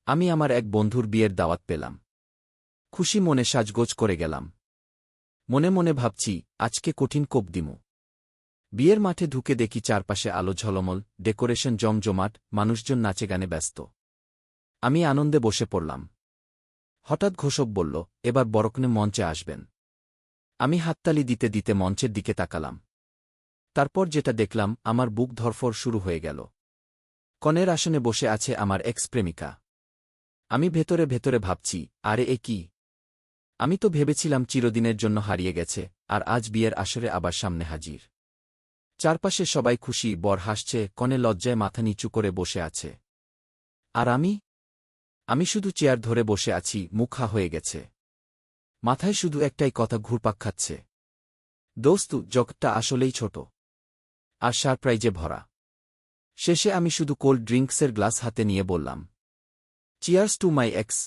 আমি আমার এক বন্ধুর বিয়ের দাওয়াত পেলাম। খুশি মনে সাজগোজ করে গেলাম। মনে মনে ভাবছি, আজকে কঠিন কোপ দিমু। বিয়ের মাঠে ঢুকে দেখি চারপাশে আলো ঝলমল, ডেকোরেশন জমজমাট, মানুষজন নাচে গানে ব্যস্ত। আমি আনন্দে বসে পড়লাম। হঠাৎ ঘোষক বলল, এবার বরকনে মঞ্চে আসবেন। আমি হাততালি দিতে দিতে মঞ্চের দিকে তাকালাম। তারপর যেটা দেখলাম, আমার বুক ধড়ফড় শুরু হয়ে গেল। কনের আসনে বসে আছে আমার এক্স প্রেমিকা। আমি ভেতরে ভেতরে ভাবছি, আরে এ কি? আমি তো ভেবেছিলাম চিরদিনের জন্য হারিয়ে গেছে, আর আজ বিয়ের আসরে আবার সামনে হাজির। চারপাশে সবাই খুশি, বর হাসছে, কনে লজ্জায় মাথা নিচু করে বসে আছে। আর আমি শুধু চেয়ার ধরে বসে আছি, মুখ হা হয়ে গেছে। মাথায় শুধু একটাই কথা ঘুরপাক খাচ্ছে, দোস্তু, জগৎটা আসলেই ছোট, আর সারপ্রাইজে ভরা। শেষে আমি শুধু কোল্ড ড্রিঙ্কসের গ্লাস হাতে নিয়ে বললাম, চিয়ার্স টু মাই এক্স।